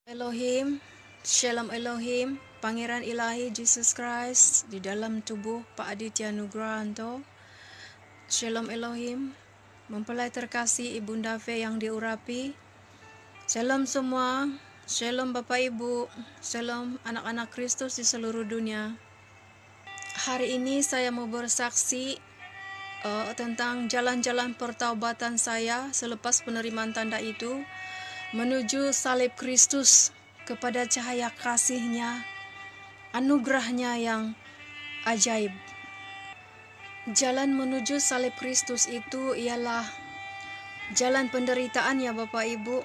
Elohim, Shalom Elohim, Pangeran Ilahi Jesus Christ di dalam tubuh Pak Aditya Nugrahanto. Shalom Elohim, mempelai terkasih Ibunda Fe yang diurapi. Shalom semua, Shalom Bapak Ibu, Shalom anak-anak Kristus di seluruh dunia. Hari ini saya mau bersaksi tentang jalan-jalan pertaubatan saya selepas penerimaan tanda itu menuju salib Kristus kepada cahaya kasih-Nya, anugerah-Nya yang ajaib. Jalan menuju salib Kristus itu ialah jalan penderitaan ya Bapak Ibu,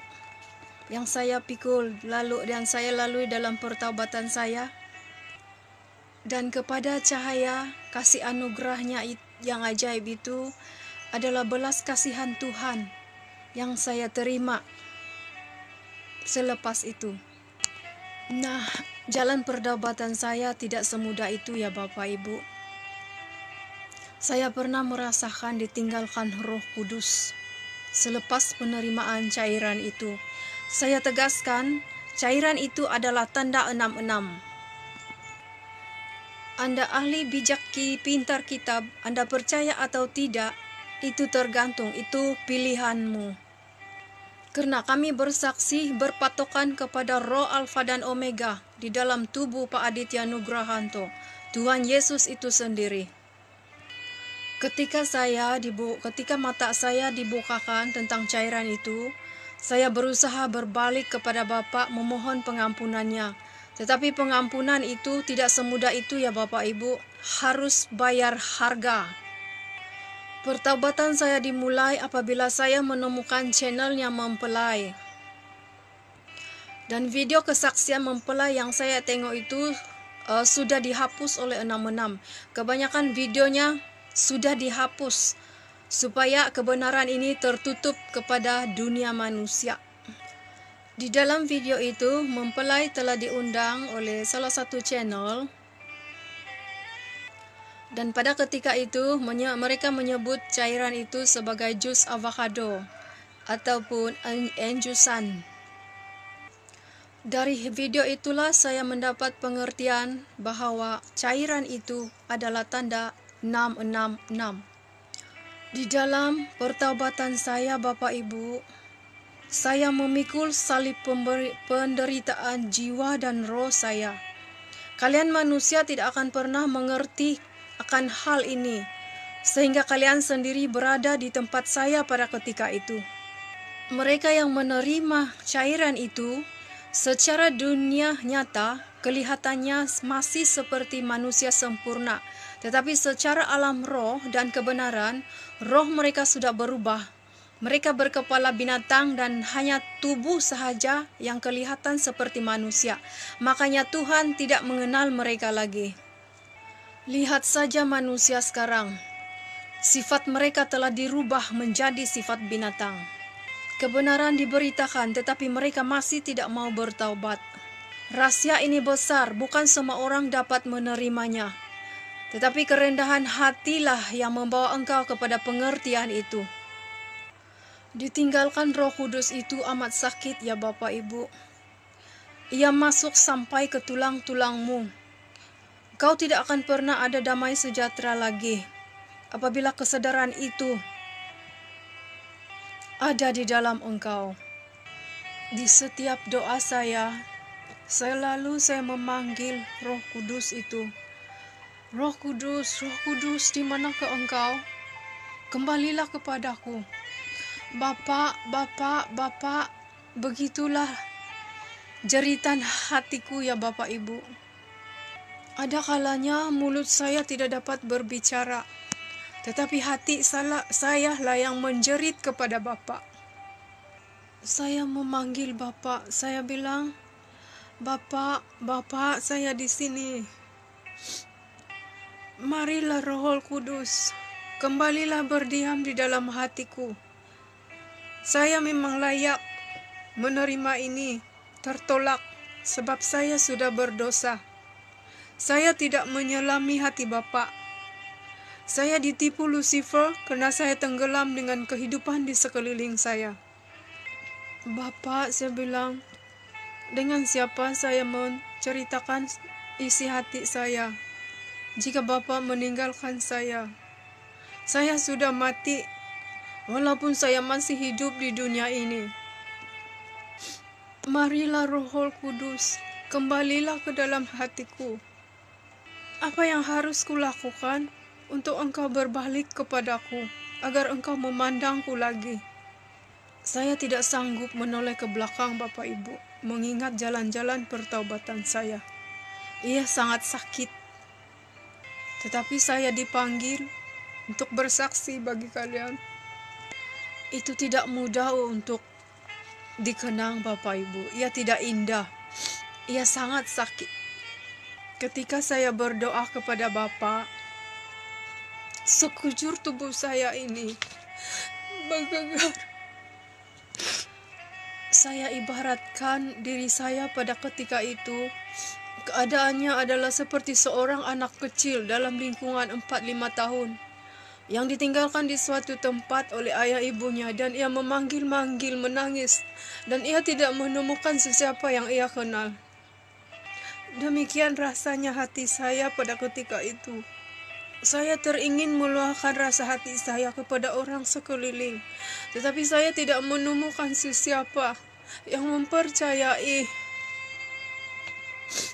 yang saya pikul dan saya lalui dalam pertaubatan saya. Dan kepada cahaya kasih anugerah-Nya yang ajaib itu adalah belas kasihan Tuhan yang saya terima selepas itu. Nah, jalan pertaubatan saya tidak semudah itu ya Bapak Ibu. Saya pernah merasakan ditinggalkan Roh Kudus selepas penerimaan cairan itu. Saya tegaskan, cairan itu adalah tanda 66. Anda ahli bijak pintar kitab, Anda percaya atau tidak, itu tergantung, itu pilihanmu. Karena kami bersaksi berpatokan kepada Roh Alfa dan Omega di dalam tubuh Pak Aditya Nugrahanto, Tuhan Yesus itu sendiri. Ketika mata saya dibukakan tentang cairan itu, saya berusaha berbalik kepada Bapak memohon pengampunannya. Tetapi pengampunan itu tidak semudah itu ya Bapak Ibu, harus bayar harga. Pertaubatan saya dimulai apabila saya menemukan channelnya mempelai. Dan video kesaksian mempelai yang saya tengok itu sudah dihapus oleh 66. Kebanyakan videonya sudah dihapus supaya kebenaran ini tertutup kepada dunia manusia. Di dalam video itu, mempelai telah diundang oleh salah satu channel. Dan pada ketika itu, mereka menyebut cairan itu sebagai jus avocado ataupun enjusan. Dari video itulah saya mendapat pengertian bahwa cairan itu adalah tanda 666. Di dalam pertaubatan saya Bapak Ibu, saya memikul salib penderitaan jiwa dan roh saya. Kalian manusia tidak akan pernah mengerti akan hal ini, sehingga kalian sendiri berada di tempat saya pada ketika itu. Mereka yang menerima cairan itu, secara dunia nyata, kelihatannya masih seperti manusia sempurna. Tetapi secara alam roh dan kebenaran, roh mereka sudah berubah. Mereka berkepala binatang dan hanya tubuh sahaja yang kelihatan seperti manusia. Makanya Tuhan tidak mengenal mereka lagi. Lihat saja manusia sekarang. Sifat mereka telah dirubah menjadi sifat binatang. Kebenaran diberitakan tetapi mereka masih tidak mau bertaubat. Rahasia ini besar, bukan semua orang dapat menerimanya. Tetapi kerendahan hatilah yang membawa engkau kepada pengertian itu. Ditinggalkan Roh Kudus itu amat sakit ya Bapak Ibu. Ia masuk sampai ke tulang-tulangmu. Kau tidak akan pernah ada damai sejahtera lagi apabila kesadaran itu ada di dalam engkau. Di setiap doa saya memanggil Roh Kudus itu. Roh Kudus, di manakah engkau? Kembalilah kepadaku. Bapak, begitulah jeritan hatiku ya Bapak Ibu. Ada kalanya mulut saya tidak dapat berbicara, tetapi hati saya lah yang menjerit kepada Bapak. Saya memanggil Bapak, saya bilang, Bapak, saya di sini. Marilah Roh Kudus, kembalilah berdiam di dalam hatiku. Saya memang layak menerima ini, tertolak sebab saya sudah berdosa. Saya tidak menyelami hati Bapak. Saya ditipu Lucifer karena saya tenggelam dengan kehidupan di sekeliling saya. Bapak, saya bilang, Dengan siapa saya menceritakan isi hati saya jika Bapa meninggalkan saya? Saya sudah mati, walaupun saya masih hidup di dunia ini. Marilah Roh Kudus, kembalilah ke dalam hatiku. Apa yang harus kulakukan untuk Engkau berbalik kepadaku, agar Engkau memandangku lagi? Saya tidak sanggup menoleh ke belakang Bapak Ibu, mengingat jalan-jalan pertaubatan saya. Ia sangat sakit, tetapi saya dipanggil untuk bersaksi bagi kalian. Itu tidak mudah untuk dikenang Bapak Ibu. Ia tidak indah. Ia sangat sakit. Ketika saya berdoa kepada Bapa, sekujur tubuh saya ini bergegar. Saya ibaratkan diri saya pada ketika itu, keadaannya adalah seperti seorang anak kecil dalam lingkungan 4-5 tahun yang ditinggalkan di suatu tempat oleh ayah ibunya, dan ia memanggil-manggil, menangis, dan ia tidak menemukan sesiapa yang ia kenal. Demikian rasanya hati saya pada ketika itu. Saya teringin meluahkan rasa hati saya kepada orang sekeliling, tetapi saya tidak menemukan sesiapa yang mempercayai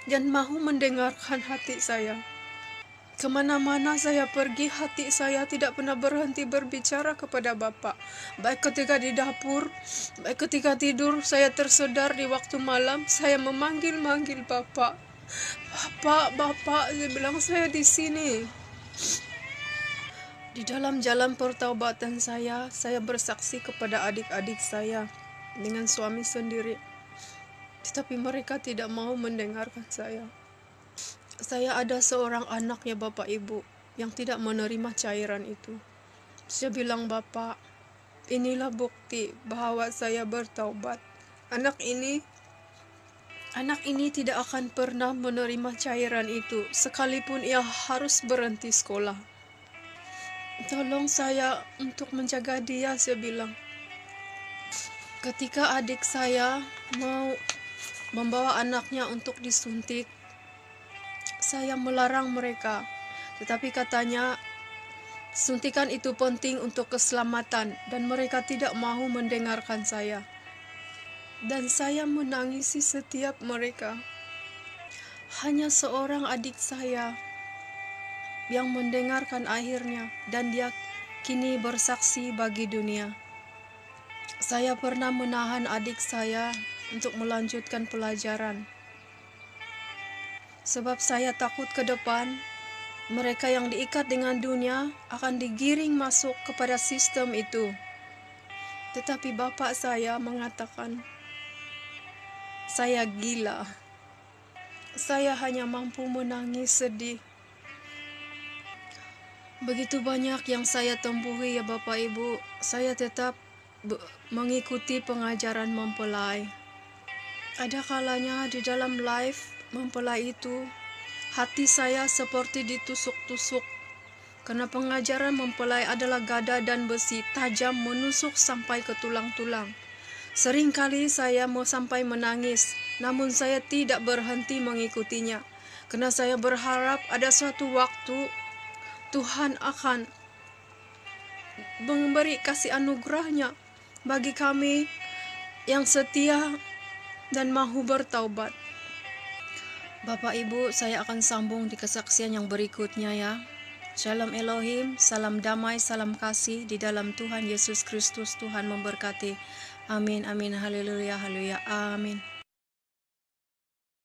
dan mau mendengarkan hati saya. Kemana-mana saya pergi, hati saya tidak pernah berhenti berbicara kepada Bapa. Baik ketika di dapur, baik ketika tidur, saya tersedar di waktu malam, saya memanggil-manggil Bapa. Bapak, dia bilang, saya di sini. Di dalam jalan pertaubatan saya bersaksi kepada adik-adik saya dengan suami sendiri. Tetapi mereka tidak mau mendengarkan saya. Saya ada seorang anak ya Bapak Ibu yang tidak menerima cairan itu. Saya bilang, Bapak, inilah bukti bahwa saya bertaubat. Anak ini tidak akan pernah menerima cairan itu, sekalipun ia harus berhenti sekolah. Tolong saya untuk menjaga dia, saya bilang. Ketika adik saya mau membawa anaknya untuk disuntik, saya melarang mereka, tetapi katanya suntikan itu penting untuk keselamatan, dan mereka tidak mau mendengarkan saya. Dan saya menangisi setiap mereka. Hanya seorang adik saya yang mendengarkan akhirnya, dan dia kini bersaksi bagi dunia. Saya pernah menahan adik saya untuk melanjutkan pelajaran. Sebab saya takut ke depan, mereka yang diikat dengan dunia akan digiring masuk kepada sistem itu. Tetapi bapak saya mengatakan, saya gila. Saya hanya mampu menangis sedih. Begitu banyak yang saya tempuhi ya Bapak Ibu, saya tetap mengikuti pengajaran mempelai. Ada kalanya di dalam live mempelai itu, hati saya seperti ditusuk-tusuk, karena pengajaran mempelai adalah gada dan besi tajam menusuk sampai ke tulang-tulang. Seringkali saya mau sampai menangis, namun saya tidak berhenti mengikutinya, karena saya berharap ada suatu waktu Tuhan akan memberi kasih anugerahnya bagi kami yang setia dan mau bertaubat. Bapak Ibu, saya akan sambung di kesaksian yang berikutnya ya. Shalom Elohim, salam damai, salam kasih di dalam Tuhan Yesus Kristus. Tuhan memberkati. Amin, amin, haleluya, haleluya, amin.